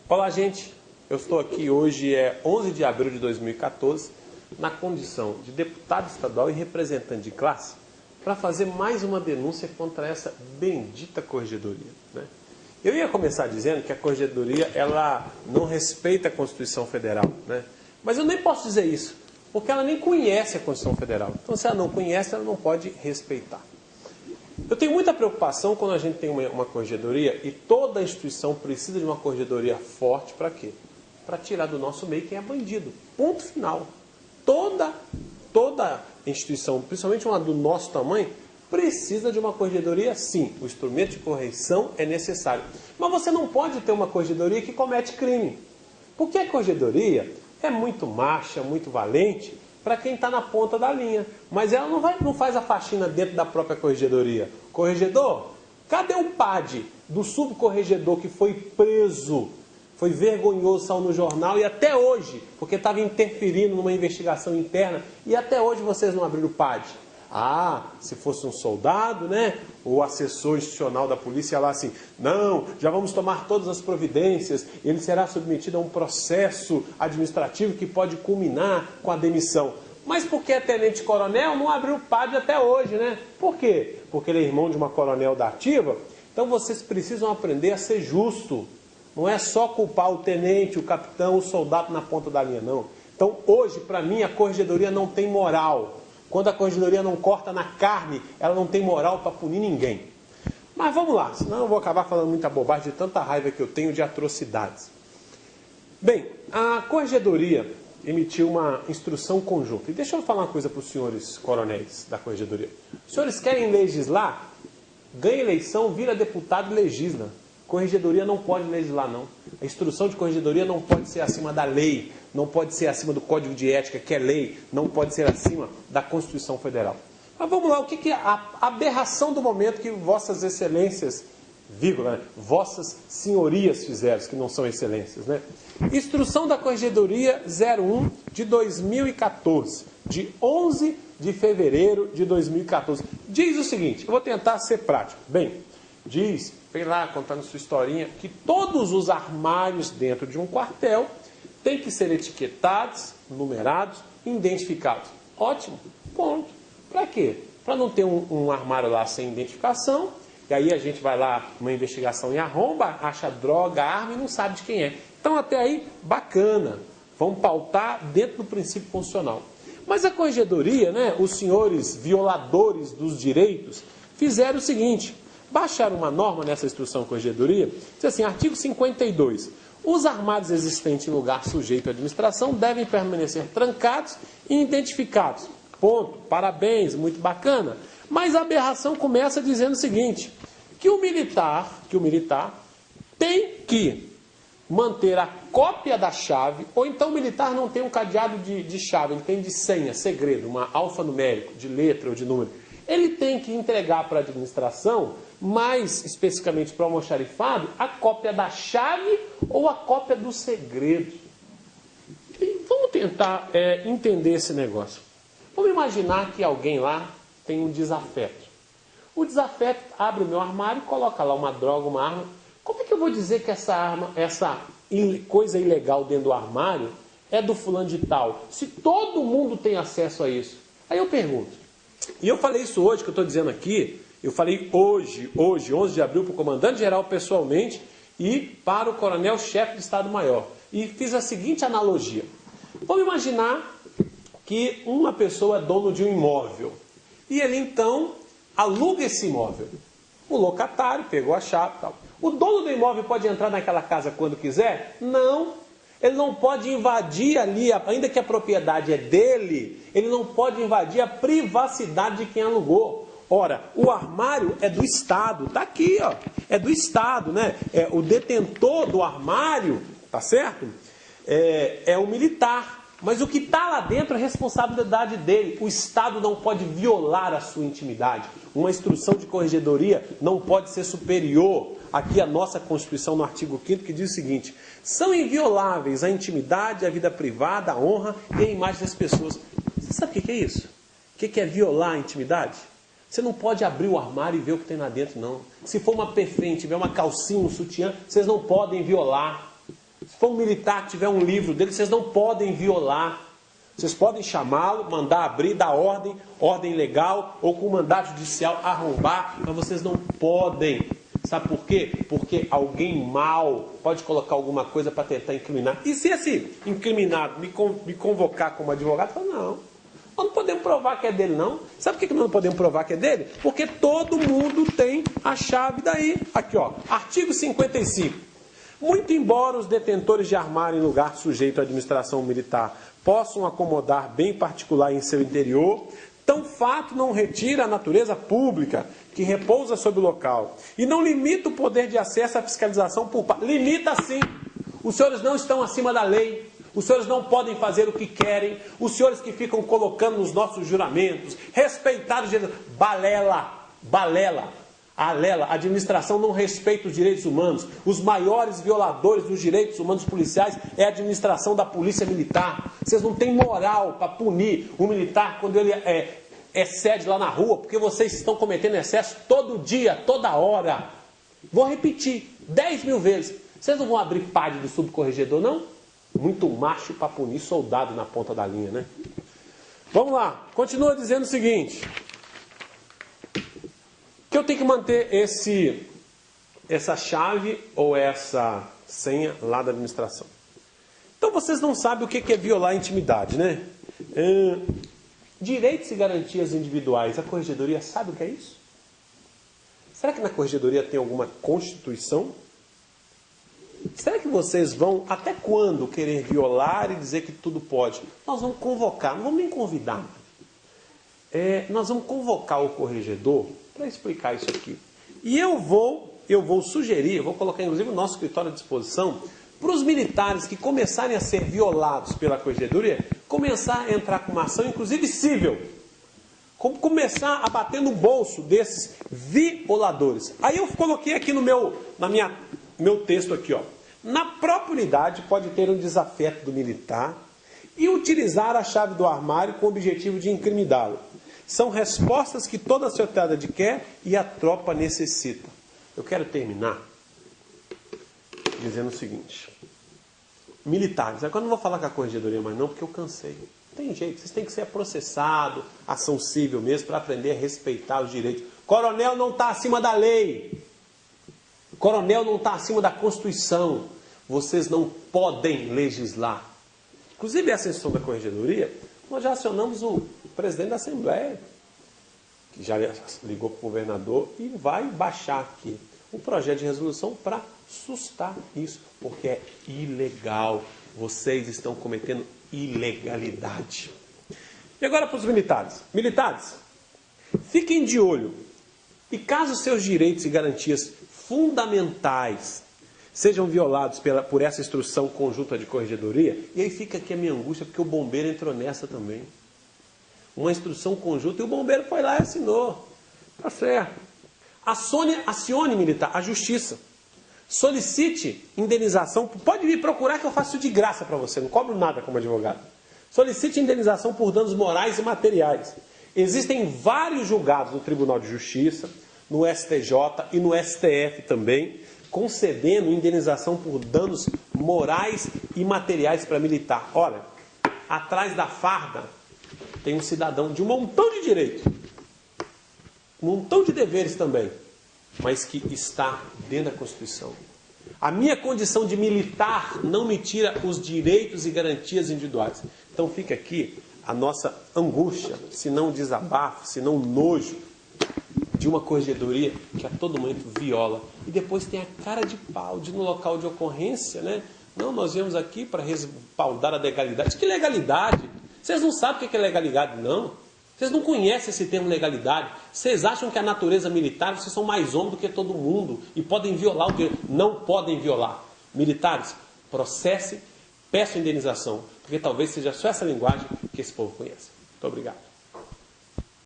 Olá, gente. Eu estou aqui hoje, 11 de abril de 2014, na condição de deputado estadual e representante de classe, para fazer mais uma denúncia contra essa bendita corregedoria, né? Eu ia começar dizendo que a corregedoria ela não respeita a Constituição Federal, né? Mas eu nem posso dizer isso, porque ela nem conhece a Constituição Federal. Então, se ela não conhece, ela não pode respeitar. Eu tenho muita preocupação quando a gente tem uma corregedoria e toda instituição precisa de uma corregedoria forte para quê? Para tirar do nosso meio quem é bandido. Ponto final. Toda instituição, principalmente uma do nosso tamanho, precisa de uma corregedoria, sim. O instrumento de correição é necessário. Mas você não pode ter uma corregedoria que comete crime. Porque a corregedoria é muito macha, muito valente para quem está na ponta da linha. Mas ela não faz a faxina dentro da própria corregedoria. Corregedor, cadê o PAD do subcorregedor que foi preso? Foi vergonhoso, saiu no jornal e até hoje, porque estava interferindo numa investigação interna, e até hoje vocês não abriram o PAD. Ah, se fosse um soldado, né? O assessor institucional da polícia ia lá assim, não, já vamos tomar todas as providências, ele será submetido a um processo administrativo que pode culminar com a demissão. Mas porque é tenente-coronel, não abriu o PAD até hoje, né? Por quê? Porque ele é irmão de uma coronel da ativa? Então vocês precisam aprender a ser justo. Não é só culpar o tenente, o capitão, o soldado na ponta da linha, não. Então hoje, para mim, a corregedoria não tem moral. Quando a corregedoria não corta na carne, ela não tem moral para punir ninguém. Mas vamos lá, senão eu vou acabar falando muita bobagem de tanta raiva que eu tenho de atrocidades. Bem, a corregedoria emitiu uma instrução conjunta. E deixa eu falar uma coisa para os senhores coronéis da corregedoria. Os senhores querem legislar? Ganha eleição, vira deputado e legisla. Corregedoria não pode legislar, não. A instrução de corregedoria não pode ser acima da lei, não pode ser acima do Código de Ética, que é lei, não pode ser acima da Constituição Federal. Mas vamos lá, o que é a aberração do momento que vossas excelências, vírgula, né, vossas senhorias fizeram, que não são excelências, né? Instrução da Corregedoria 01 de 2014, de 11 de fevereiro de 2014. Diz o seguinte, eu vou tentar ser prático. Bem, diz, vem lá contando sua historinha, que todos os armários dentro de um quartel têm que ser etiquetados, numerados, identificados. Ótimo, ponto. Para quê? Para não ter um armário lá sem identificação, e aí a gente vai lá numa investigação e arromba, acha droga, arma e não sabe de quem é. Então até aí, bacana. Vamos pautar dentro do princípio funcional. Mas a corregedoria, né, os senhores violadores dos direitos, fizeram o seguinte, baixaram uma norma nessa instrução de corregedoria, diz assim, artigo 52, os armários existentes em lugar sujeito à administração devem permanecer trancados e identificados. Ponto, parabéns, muito bacana. Mas a aberração começa dizendo o seguinte, que o militar tem que manter a cópia da chave, ou então o militar não tem um cadeado de chave, ele tem de senha, segredo, uma alfanumérico, de letra ou de número. Ele tem que entregar para a administração, mais especificamente para o almoxarifado, a cópia da chave ou a cópia do segredo. E vamos tentar entender esse negócio. Vamos imaginar que alguém lá tem um desafeto. O desafeto abre o meu armário e coloca lá uma droga, uma arma. Como é que eu vou dizer que essa coisa ilegal dentro do armário é do fulano de tal? Se todo mundo tem acesso a isso. Aí eu pergunto. E eu falei isso hoje, que eu estou dizendo aqui, eu falei hoje, 11 de abril, para o comandante-geral pessoalmente e para o coronel-chefe de Estado-Maior. E fiz a seguinte analogia. Vamos imaginar que uma pessoa é dono de um imóvel. E ele, então, aluga esse imóvel. O locatário pegou a chave e tal. O dono do imóvel pode entrar naquela casa quando quiser? Não. Ele não pode invadir ali, ainda que a propriedade é dele, ele não pode invadir a privacidade de quem alugou. Ora, o armário é do Estado, está aqui, ó, é do Estado, né? O detentor do armário, tá certo? É o militar. Mas o que está lá dentro é responsabilidade dele. O Estado não pode violar a sua intimidade. Uma instrução de corregedoria não pode ser superior aqui à nossa Constituição, no artigo 5º, que diz o seguinte, são invioláveis a intimidade, a vida privada, a honra e a imagem das pessoas. Você sabe o que é isso? O que é violar a intimidade? Você não pode abrir o armário e ver o que tem lá dentro, não. Se for uma perfém, tiver uma calcinha, um sutiã, vocês não podem violar. Se for um militar que tiver um livro dele, vocês não podem violar. Vocês podem chamá-lo, mandar abrir, dar ordem legal, ou com mandado judicial arrombar, mas vocês não podem. Sabe por quê? Porque alguém mau pode colocar alguma coisa para tentar incriminar. E se esse incriminado me convocar como advogado, fala, não, nós não podemos provar que é dele, não. Sabe por que nós não podemos provar que é dele? Porque todo mundo tem a chave daí. Aqui, ó, artigo 55. Muito embora os detentores de armário em lugar sujeito à administração militar possam acomodar bem particular em seu interior, tão fato não retira a natureza pública que repousa sobre o local e não limita o poder de acesso à fiscalização por parte. Limita sim. Os senhores não estão acima da lei. Os senhores não podem fazer o que querem. Os senhores que ficam colocando nos nossos juramentos, respeitar os direitos. Balela. A administração não respeita os direitos humanos. Os maiores violadores dos direitos humanos policiais é a administração da polícia militar. Vocês não têm moral para punir o militar quando ele excede lá na rua, porque vocês estão cometendo excesso todo dia, toda hora. Vou repetir 10 mil vezes. Vocês não vão abrir PAD do subcorregedor, não? Muito macho para punir soldado na ponta da linha, né? Vamos lá. Continua dizendo o seguinte. Que eu tenho que manter essa chave ou essa senha lá da administração. Então vocês não sabem o que é violar a intimidade, né? Direitos e garantias individuais. A corregedoria sabe o que é isso? Será que na corregedoria tem alguma constituição? Será que vocês vão, até quando, querer violar e dizer que tudo pode? Nós vamos convocar, não vamos nem convidar. Nós vamos convocar o corregedor para explicar isso aqui. E eu vou sugerir, eu vou colocar inclusive o nosso escritório à disposição, para os militares que começarem a ser violados pela corregedoria, começar a entrar com uma ação, inclusive cível. Começar a bater no bolso desses violadores. Aí eu coloquei aqui no meu texto aqui, ó. Na própria unidade pode ter um desafeto do militar e utilizar a chave do armário com o objetivo de incriminá-lo. São respostas que toda a sociedade quer e a tropa necessita. Eu quero terminar dizendo o seguinte. Militares, agora não vou falar com a corregedoria mais não, porque eu cansei. Tem jeito, vocês têm que ser processados, ação cível mesmo, para aprender a respeitar os direitos. Coronel não está acima da lei. Coronel não está acima da Constituição. Vocês não podem legislar. Inclusive essa instrução da corregedoria, nós já acionamos o presidente da Assembleia, que já ligou para o governador e vai baixar aqui um projeto de resolução para sustar isso, porque é ilegal. Vocês estão cometendo ilegalidade. E agora para os militares. Militares, fiquem de olho. E caso seus direitos e garantias fundamentais sejam violados por essa instrução conjunta de corregedoria, e aí fica aqui a minha angústia, porque o bombeiro entrou nessa também. Uma instrução conjunta, e o bombeiro foi lá e assinou. Tá certo. Acione, militar, a justiça. Solicite indenização. Pode vir procurar que eu faço isso de graça para você, não cobro nada como advogado. Solicite indenização por danos morais e materiais. Existem vários julgados no Tribunal de Justiça, no STJ e no STF também, concedendo indenização por danos morais e materiais para militar. Olha, atrás da farda tem um cidadão de um montão de direitos, um montão de deveres também, mas que está dentro da Constituição. A minha condição de militar não me tira os direitos e garantias individuais. Então fica aqui a nossa angústia, se não desabafo, se não nojo, de uma corregedoria que a todo momento viola. E depois tem a cara de pau de no local de ocorrência, né? Não, nós viemos aqui para respaldar a legalidade. Que legalidade? Vocês não sabem o que é legalidade, não. Vocês não conhecem esse termo legalidade. Vocês acham que a natureza militar, vocês são mais homens do que todo mundo e podem violar o direito. Não podem violar. Militares, processe, peçam indenização, porque talvez seja só essa linguagem que esse povo conhece. Muito obrigado.